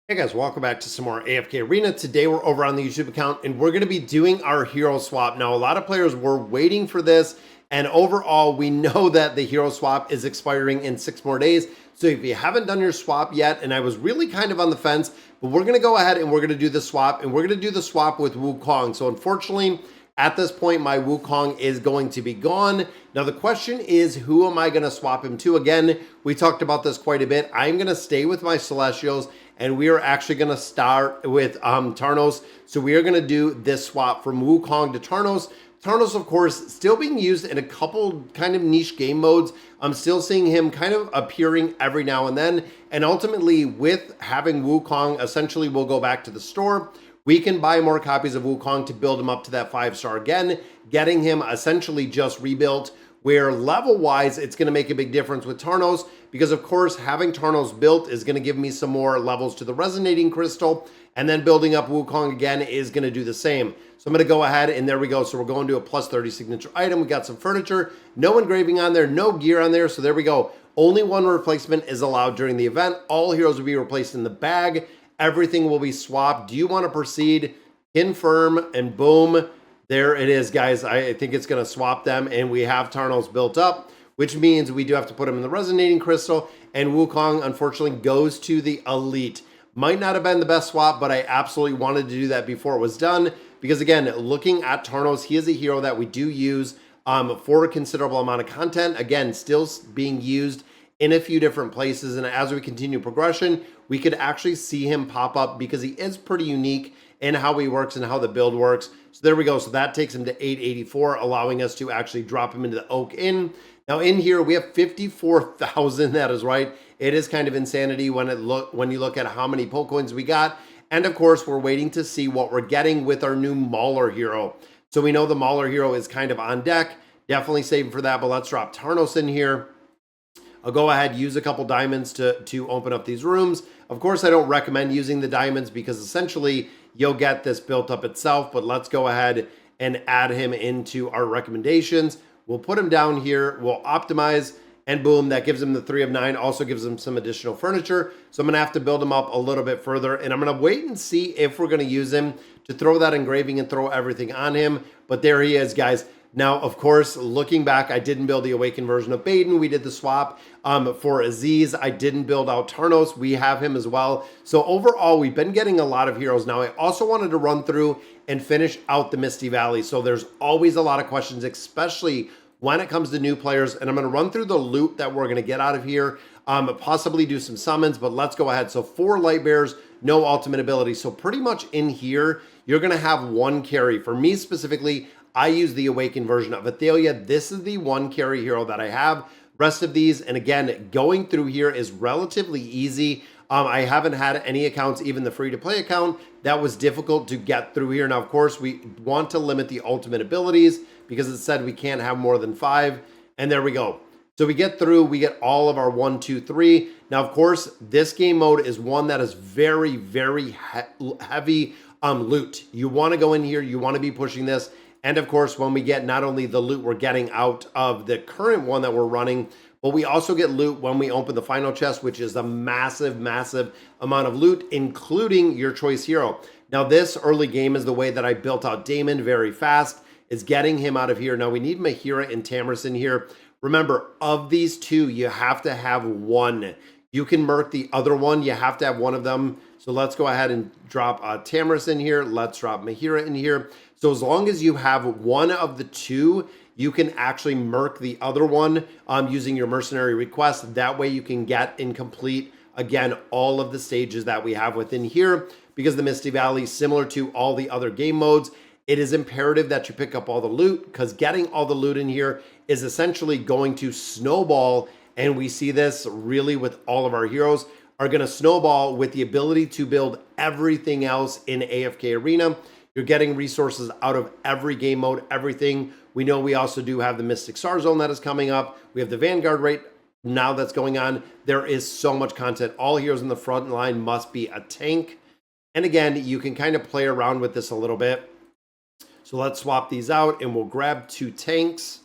Hey guys, welcome back to some more AFK Arena. Today we're over on the YouTube account and we're going to be doing our hero swap. Now a lot of players were waiting for this, and overall we know that the hero swap is expiring in 6 more days. So if you haven't done your swap yet, and I was really kind of on the fence, but we're going to go ahead and we're going to do the swap, and we're going to do the swap with Wukong. So unfortunately, at this point, my Wukong is going to be gone. Now, the question is, who am I going to swap him to? Again, we talked about this quite a bit. I'm going to stay with my Celestials, and we are actually going to start with Tarnos. So we are going to do this swap from Wukong to Tarnos. Tarnos, of course, still being used in a couple kind of niche game modes. I'm still seeing him kind of appearing every now and then. And ultimately, with having Wukong, essentially we'll go back to the store. We can buy more copies of Wukong to build him up to that 5-star again, getting him essentially just rebuilt, where level-wise, it's going to make a big difference with Tarnos, because of course, having Tarnos built is going to give me some more levels to the Resonating Crystal, and then building up Wukong again is going to do the same. So I'm going to go ahead, and there we go. So we're going to a plus 30 signature item. We got some furniture, no engraving on there, no gear on there, so there we go. Only one replacement is allowed during the event. All heroes will be replaced in the bag. Everything will be swapped. Do you want to proceed? Confirm, and boom, there it is, guys. I think it's going to swap them, and we have Tarnos built up, which means we do have to put him in the Resonating Crystal, and Wukong, unfortunately, goes to the Elite. Might not have been the best swap, but I absolutely wanted to do that before it was done, because again, looking at Tarnos, he is a hero that we do use for a considerable amount of content. Again, still being used in a few different places, and as we continue progression, we could actually see him pop up because he is pretty unique in how he works and how the build works. So there we go. So that takes him to 884, allowing us to actually drop him into the Oak Inn. Now in here we have 54,000. That is right. It is kind of insanity when you look at how many Poke Coins we got. And of course, we're waiting to see what we're getting with our new Mauler hero. So we know the Mauler hero is kind of on deck. Definitely saving for that, but let's drop Tarnos in here. I'll go ahead, use a couple diamonds to open up these rooms. Of course, I don't recommend using the diamonds because essentially you'll get this built up itself, but let's go ahead and add him into our recommendations. We'll put him down here, we'll optimize, and boom, that gives him the 3 of 9, also gives him some additional furniture. So I'm gonna have to build him up a little bit further, and I'm gonna wait and see if we're gonna use him to throw that engraving and throw everything on him. But there he is, guys. Now, of course, looking back, I didn't build the Awakened version of Baden. We did the swap for Aziz. I didn't build out Tarnos. We have him as well. So overall, we've been getting a lot of heroes. Now, I also wanted to run through and finish out the Misty Valley. So there's always a lot of questions, especially when it comes to new players. And I'm going to run through the loot that we're going to get out of here, possibly do some summons, but let's go ahead. So 4 Light Bears, no ultimate ability. So pretty much in here, you're going to have 1 carry. For me specifically, I use the Awakened version of Athalia. This is the 1 carry hero that I have. Rest of these, and again, going through here is relatively easy. I haven't had any accounts, even the free-to-play account, that was difficult to get through here. Now, of course, we want to limit the ultimate abilities because it said we can't have more than 5. And there we go. So we get through, we get all of our 1, 2, 3. Now, of course, this game mode is one that is very, very heavy loot. You want to go in here, you want to be pushing this. And of course, when we get not only the loot we're getting out of the current one that we're running, but we also get loot when we open the final chest, which is a massive, massive amount of loot, including your choice hero. Now, this early game is the way that I built out Damon very fast, is getting him out of here. Now, we need Mahira and Tamris in here. Remember, of these 2, you have to have 1. You can merc the other one. You have to have 1 of them. So let's go ahead and drop Tamris in here. Let's drop Mahira in here. So as long as you have 1 of the 2, you can actually merc the other one using your mercenary request. That way you can get and complete, again, all of the stages that we have within here. Because the Misty Valley, similar to all the other game modes, it is imperative that you pick up all the loot, because getting all the loot in here is essentially going to snowball. And we see this really with all of our heroes, are going to snowball with the ability to build everything else in AFK Arena. You're getting resources out of every game mode, everything. We know we also do have the Mystic Star Zone that is coming up. We have the Vanguard rate now that's going on. There is so much content. All heroes in the front line must be a tank. And again, you can kind of play around with this a little bit. So let's swap these out and we'll grab 2 tanks.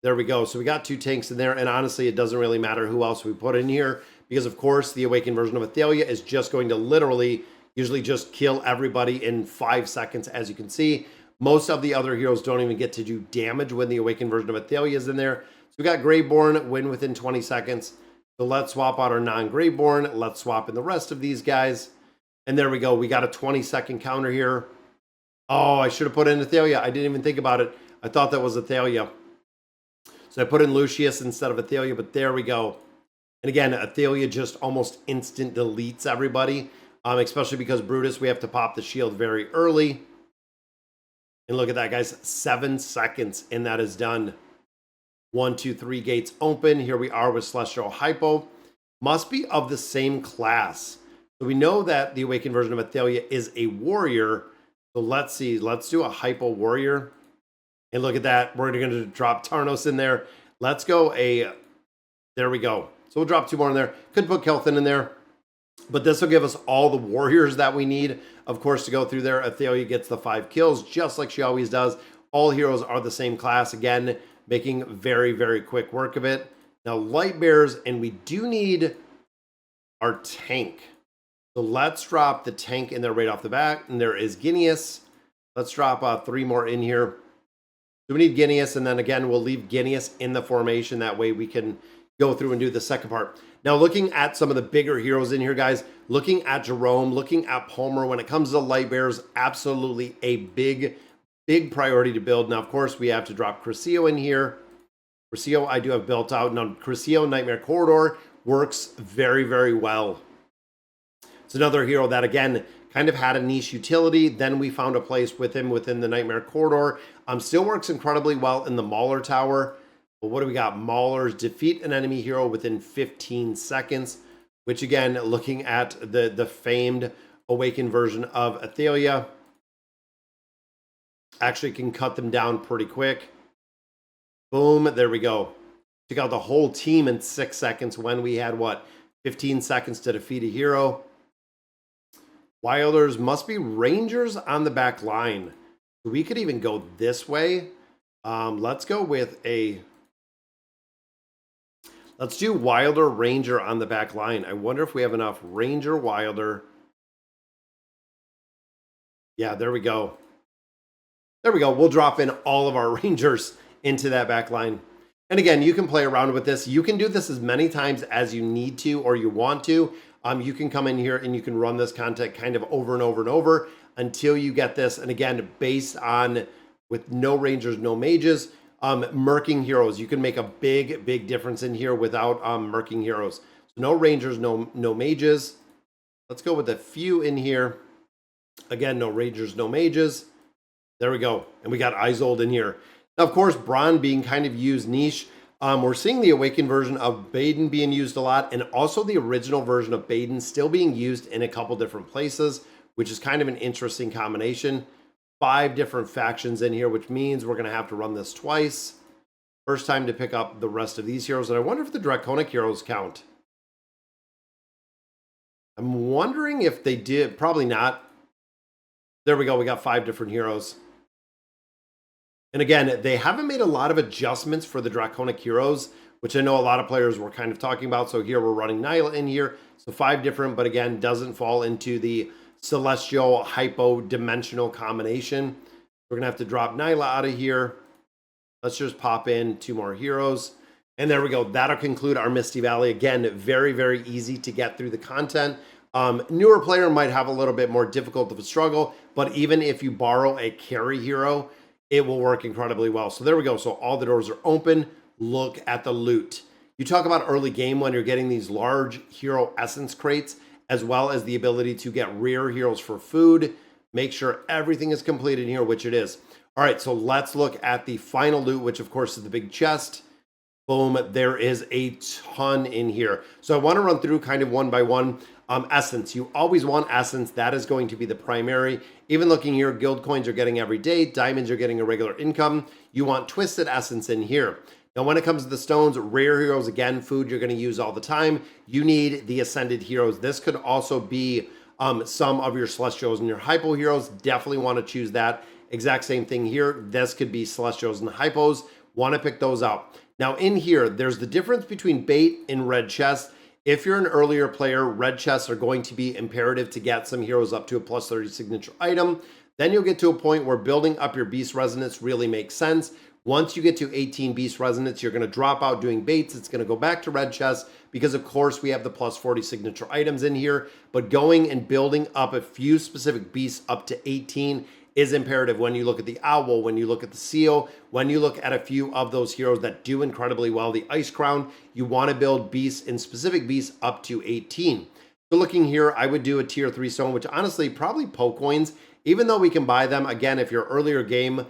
There we go. So we got 2 tanks in there. And honestly, it doesn't really matter who else we put in here because of course the awakened version of Athalia is just going to literally usually just kill everybody in 5 seconds. As you can see, most of the other heroes don't even get to do damage when the awakened version of Athalia is in there. So we got Graveborn, win within 20 seconds. So let's swap out our non-Graveborn. Let's swap in the rest of these guys. And there we go. We got a 20-second counter here. Oh, I should have put in Athalia. I didn't even think about it. I thought that was Athalia. So I put in Lucius instead of Athalia, but there we go. And again, Athalia just almost instant deletes everybody, especially because Brutus, we have to pop the shield very early. And look at that, guys. 7 seconds, and that is done. 1, 2, 3 gates open. Here we are with Celestial Hippo. Must be of the same class. So we know that the awakened version of Athalia is a warrior. So let's see. Let's do a Hippo warrior. And look at that. We're going to drop Tarnos in there. Let's go there we go. So we'll drop 2 more in there. Could put Kelthin in there. But this will give us all the warriors that we need, of course, to go through there. Athalia gets the 5 kills, just like she always does. All heroes are the same class. Again, making very, very quick work of it. Now, light bears, and we do need our tank. So let's drop the tank in there right off the bat. And there is Guineas. Let's drop 3 more in here. So we need Guineas, and then again, we'll leave Guineas in the formation. That way we can go through and do the second part. Now, looking at some of the bigger heroes in here, guys, looking at Jerome, looking at Palmer, when it comes to light bears, absolutely a big priority to build. Now, of course, we have to drop Crescio in here. Crescio, I do have built out. Now, Crescio Nightmare Corridor works very, very well. It's another hero that, again, kind of had a niche utility. Then we found a place with him within the Nightmare Corridor. Still works incredibly well in the Mauler Tower. But what do we got? Maulers defeat an enemy hero within 15 seconds, which again, looking at the famed awakened version of Athalia, actually can cut them down pretty quick. Boom, there we go. Took out the whole team in 6 seconds when we had, what, 15 seconds to defeat a hero. Wilders must be Rangers on the back line. We could even go this way. Let's go with let's do Wilder Ranger on the back line. I wonder if we have enough Ranger Wilder. Yeah, there we go. There we go. We'll drop in all of our Rangers into that back line. And again, you can play around with this. You can do this as many times as you need to or you want to. You can come in here and you can run this content kind of over and over and over until you get this. And again, based on with no Rangers, no mages, murking heroes. You can make a big difference in here without murking heroes. So no Rangers, no mages. Let's go with a few in here. Again, no Rangers, no mages. There we go. And we got Isolde in here. Now, of course, Braun being kind of used niche. We're seeing the awakened version of Baden being used a lot, and also the original version of Baden still being used in a couple different places, which is kind of an interesting combination. 5 different factions in here, which means we're going to have to run this twice. First time to pick up the rest of these heroes, and I wonder if the Draconic heroes count. I'm wondering if they did. Probably not. There we go. We got 5 different heroes. And again, they haven't made a lot of adjustments for the Draconic heroes, which I know a lot of players were kind of talking about. So here we're running Nyla in here. So 5 different, but again, doesn't fall into the Celestial Hypo Dimensional combination. We're going to have to drop Nyla out of here. Let's just pop in 2 more heroes. And there we go. That'll conclude our Misty Valley. Again, very easy to get through the content. Newer player might have a little bit more difficult of a struggle, but even if you borrow a carry hero, it will work incredibly well. So there we go. So all the doors are open. Look at the loot. You talk about early game when you're getting these large hero essence crates, as well as the ability to get rare heroes for food. Make sure everything is complete in here, which it is. All right, so let's look at the final loot, which of course is the big chest. Boom, there is a ton in here. So I want to run through kind of one by one. Essence, you always want essence. That is going to be the primary. Even looking here, guild coins are getting every day. Diamonds are getting a regular income. You want twisted essence in here. Now, when it comes to the stones, rare heroes, again, food you're going to use all the time. You need the ascended heroes. This could also be some of your celestials and your hypo heroes. Definitely want to choose that. Exact same thing here. This could be celestials and hypos. Want to pick those up. Now, in here, there's the difference between bait and red chest If you're an earlier player, red chests are going to be imperative to get some heroes up to a plus 30 signature item. Then you'll get to a point where building up your beast resonance really makes sense. Once you get to 18 beast resonance, you're going to drop out doing baits. It's going to go back to red chests because, of course, we have the plus 40 signature items in here. But going and building up a few specific beasts up to 18 is imperative when you look at the owl, when you look at the seal, when you look at a few of those heroes that do incredibly well. The ice crown, you want to build beasts and specific beasts up to 18. So looking here, I would do a tier 3 stone, which honestly probably poke coins, even though we can buy them. Again, if you're earlier game,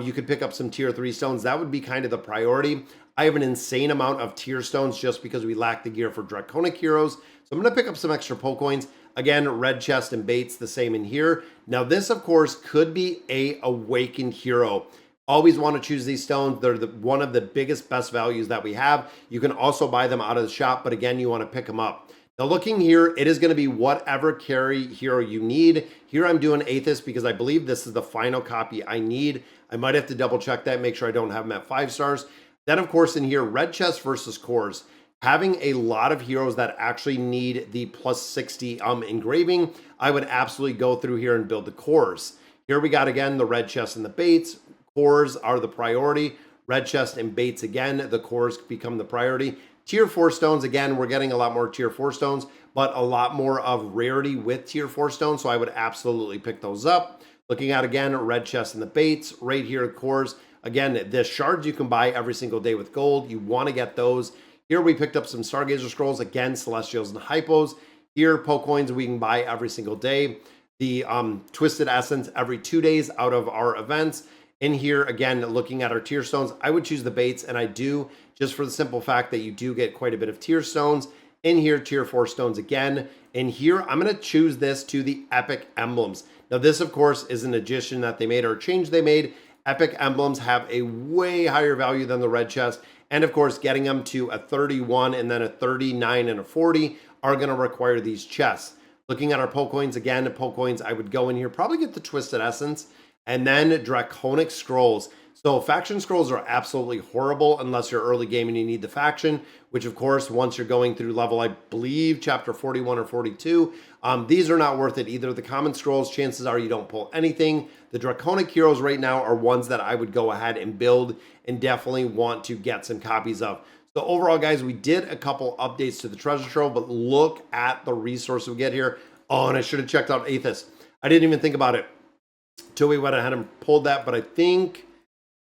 you could pick up some tier 3 stones. That would be kind of the priority. I have an insane amount of tier stones just because we lack the gear for draconic heroes. So I'm going to pick up some extra poke coins. Again, red chest and baits, the same in here. Now this, of course, could be a awakened hero. Always want to choose these stones. They're one of the biggest, best values that we have. You can also buy them out of the shop, but again, you want to pick them up. Now looking here, it is going to be whatever carry hero you need. Here I'm doing Aethys because I believe this is the final copy I need. I might have to double check that, make sure I don't have them at 5 stars. Then of course in here, red chest versus cores. Having a lot of heroes that actually need the plus 60 engraving, I would absolutely go through here and build the cores. Here we got again the red chest and the baits. Cores are the priority. Red chest and baits again, the cores become the priority. Tier 4 stones, again, we're getting a lot more tier 4 stones, but a lot more of rarity with tier 4 stones, so I would absolutely pick those up. Looking at, again, red chest and the baits, right here, cores. Again, the shards you can buy every single day with gold. You want to get those. Here we picked up some Stargazer Scrolls, again, Celestials and Hypos. Here, poke coins we can buy every single day. The Twisted Essence every 2 days out of our events. In here, again, looking at our tier stones, I would choose the baits, and I do, just for the simple fact that you do get quite a bit of tier stones. In here, tier 4 stones again. In here, I'm going to choose this to the epic emblems. Now, this, of course, is an addition that they made or a change they made. Epic emblems have a way higher value than the red chest. And of course, getting them to a 31 and then a 39 and a 40 are going to require these chests. Looking at our poke coins, again, poke coins, I would go in here, probably get the Twisted Essence, and then Draconic Scrolls. So faction scrolls are absolutely horrible unless you're early game and you need the faction, which of course, once you're going through level, I believe, chapter 41 or 42, these are not worth it either. The common scrolls, chances are you don't pull anything. The Draconic heroes right now are ones that I would go ahead and build and definitely want to get some copies of. So overall, guys, we did a couple updates to the treasure trove, but look at the resource we get here. Oh, and I should have checked out Aethys. I didn't even think about it till we went ahead and pulled that, but I think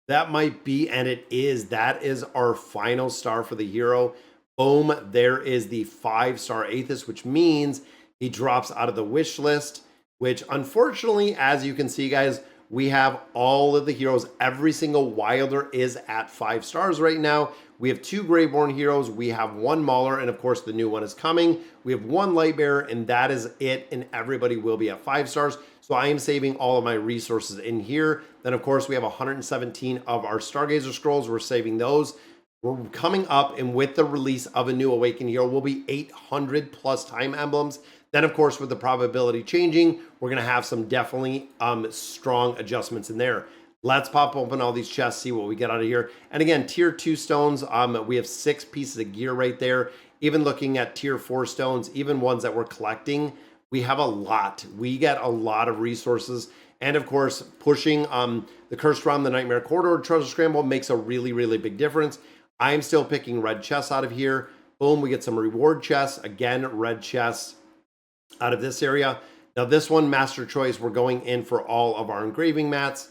that might be, and it is. That is our final star for the hero. Boom, there is the 5-star Aethys, which means he drops out of the wish list, which unfortunately, as you can see, guys, we have all of the heroes. Every single Wilder is at 5 stars right now. We have 2 Greyborn heroes. We have 1 Mauler, and of course, the new one is coming. We have 1 Lightbearer, and that is it, and everybody will be at 5 stars. So I am saving all of my resources in here. Then, of course, we have 117 of our Stargazer Scrolls. We're saving those. We're coming up, and with the release of a new Awakened hero, will be 800 plus time emblems. Then, of course, with the probability changing, we're going to have some definitely strong adjustments in there. Let's pop open all these chests, see what we get out of here. And again, tier 2 stones, we have 6 pieces of gear right there. Even looking at tier 4 stones, even ones that we're collecting, we have a lot. We get a lot of resources. And of course, pushing the Cursed Realm, the Nightmare Corridor, Treasure Scramble makes a really, really big difference. I am still picking red chests out of here. Boom, we get some reward chests. Again, red chests out of this area. Now this one, Master Choice, we're going in for all of our engraving mats.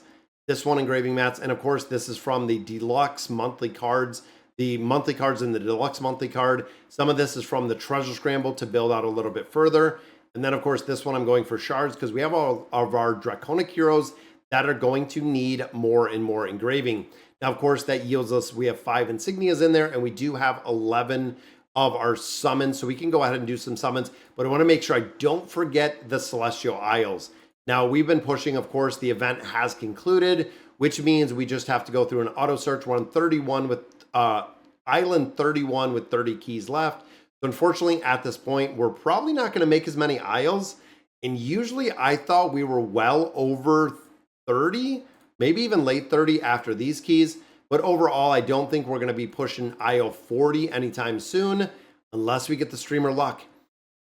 This one, engraving mats. And of course, this is from the deluxe monthly cards. The monthly cards in the deluxe monthly card. Some of this is from the Treasure Scramble to build out a little bit further. And then, of course, this one I'm going for shards because we have all of our Draconic heroes that are going to need more and more engraving. Now, of course, that yields us, we have 5 insignias in there, and we do have 11 of our summons, so we can go ahead and do some summons. But I want to make sure I don't forget the Celestial Isles. Now, we've been pushing, of course, the event has concluded, which means we just have to go through an auto search. We're on 31 with Island 31 with 30 keys left. So unfortunately, at this point, we're probably not going to make as many Isles. And usually I thought we were well over 30, maybe even late 30 after these keys. But overall, I don't think we're going to be pushing Isle 40 anytime soon. unless we get the streamer luck.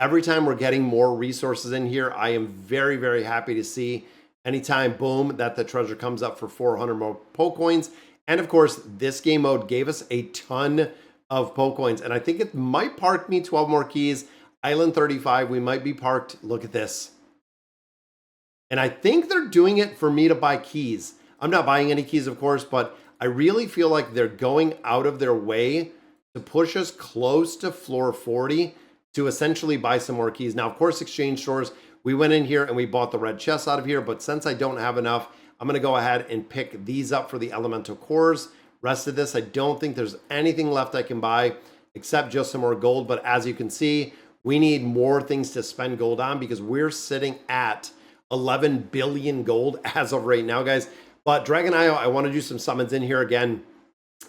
Every time we're getting more resources in here, I am very, very happy to see. Anytime, boom, that the treasure comes up for 400 more Poke Coins. And of course, this game mode gave us a ton of Poke Coins. And I think it might park me 12 more keys. Island 35, we might be parked. Look at this. And I think they're doing it for me to buy keys. I'm not buying any keys, of course, but I really feel like they're going out of their way to push us close to floor 40 to essentially buy some more keys. Now, of course, exchange stores, we went in here and we bought the red chests out of here, but since I don't have enough, I'm gonna go ahead and pick these up for the elemental cores. Rest of this, I don't think there's anything left I can buy except just some more gold. But as you can see, we need more things to spend gold on because we're sitting at 11 billion gold as of right now, guys. But Dragon Isle, I want to do some summons in here again.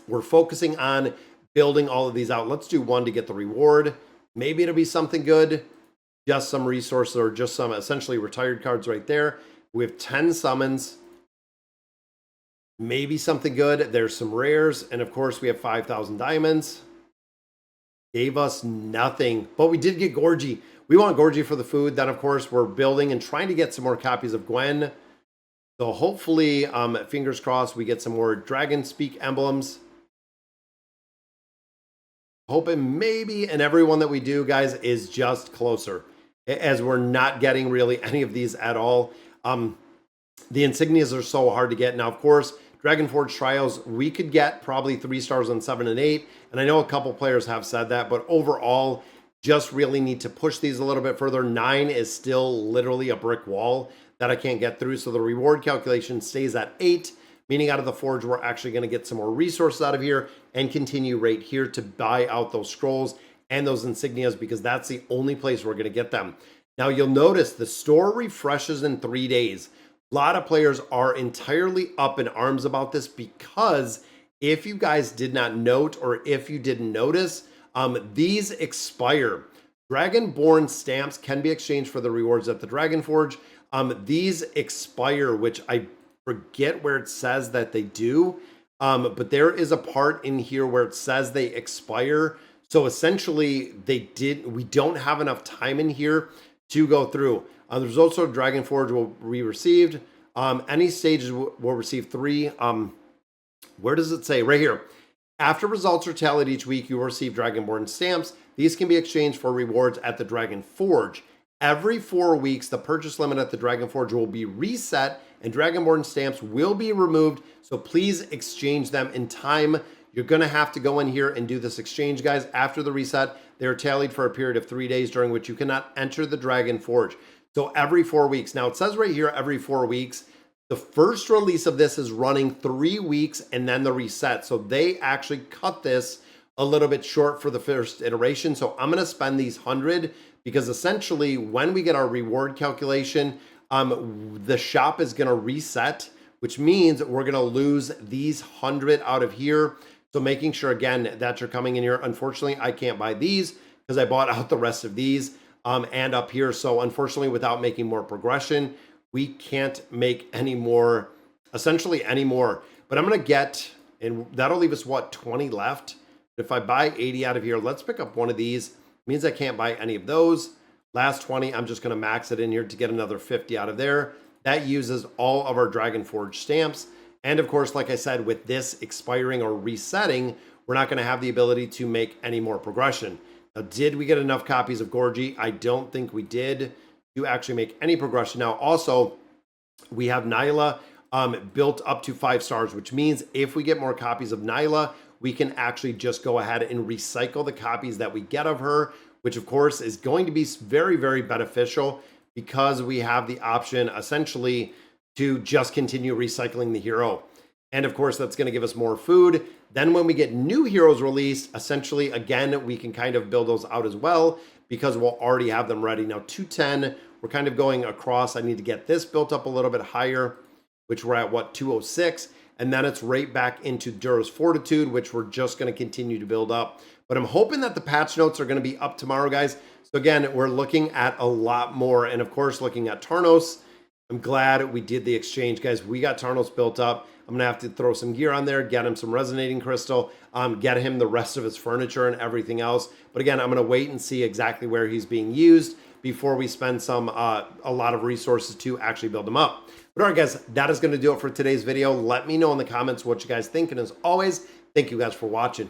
We're focusing on building all of these out. Let's do one to get the reward. Maybe it'll be something good. Just some resources or just some essentially retired cards right there. We have 10 summons. Maybe something good. There's some rares. And of course, we have 5,000 diamonds. Gave us nothing. But we did get Gorgie. We want Gorgie for the food. Then, of course, we're building and trying to get some more copies of Gwen. So hopefully, fingers crossed, we get some more Dragon Speak emblems. Hoping maybe, and everyone that we do, guys, is just closer, as we're not getting really any of these at all. The insignias are so hard to get. Now, of course, Dragon Forge Trials, we could get probably 3 stars on 7 and 8. And I know a couple players have said that, but overall, just really need to push these a little bit further. 9 is still literally a brick wall that I can't get through. So the reward calculation stays at 8. Meaning out of the forge, we're actually going to get some more resources out of here and continue right here to buy out those scrolls and those insignias because that's the only place we're going to get them. Now, you'll notice the store refreshes in 3 days. A lot of players are entirely up in arms about this because if you guys did not note or if you didn't notice, these expire. Dragonborn stamps can be exchanged for the rewards at the Dragon Forge. These expire, which I forget where it says that they do, but there is a part in here where it says they expire. So essentially we don't have enough time in here to go through. There's also Dragon Forge we received. Any stages will receive 3. Where does it say? Right here. After results are tallied each week, you will receive Dragonborn stamps. These can be exchanged for rewards at the Dragon Forge. Every 4 weeks, the purchase limit at the Dragon Forge will be reset and Dragonborn stamps will be removed. So please exchange them in time. You're going to have to go in here and do this exchange, guys. After the reset, they're tallied for a period of 3 days during which you cannot enter the Dragon Forge. So every 4 weeks. Now it says right here, every 4 weeks. The first release of this is running 3 weeks and then the reset. So they actually cut this a little bit short for the first iteration. So I'm going to spend these 100 because essentially when we get our reward calculation, the shop is going to reset, which means we're going to lose these 100 out of here. So making sure again that you're coming in here. Unfortunately, I can't buy these because I bought out the rest of these and up here. So unfortunately, without making more progression, we can't make any more, essentially any more. But I'm going to get, and that'll leave us what, 20 left. If I buy 80 out of here, let's pick up one of these. Means I can't buy any of those. Last 20, I'm just going to max it in here to get another 50 out of there. That uses all of our Dragon Forge stamps. And of course, like I said, with this expiring or resetting, we're not going to have the ability to make any more progression. Now, did we get enough copies of Gorgie? I don't think we did to actually make any progression. Now, also, we have Nyla built up to 5 stars, which means if we get more copies of Nyla, we can actually just go ahead and recycle the copies that we get of her, which of course is going to be very, very beneficial because we have the option essentially to just continue recycling the hero. And of course, that's going to give us more food. Then when we get new heroes released, essentially, again, we can kind of build those out as well because we'll already have them ready. Now, 210, we're kind of going across. I need to get this built up a little bit higher, which we're at, what, 206. And then it's right back into Dura's Fortitude, which we're just going to continue to build up. But I'm hoping that the patch notes are going to be up tomorrow, guys. So again, we're looking at a lot more. And of course, looking at Tarnos, I'm glad we did the exchange, guys. We got Tarnos built up. I'm gonna have to throw some gear on there, get him some resonating crystal, get him the rest of his furniture and everything else. But again, I'm gonna wait and see exactly where he's being used before we spend a lot of resources to actually build him up. But all right, guys, that is gonna do it for today's video. Let me know in the comments what you guys think. And as always, thank you guys for watching.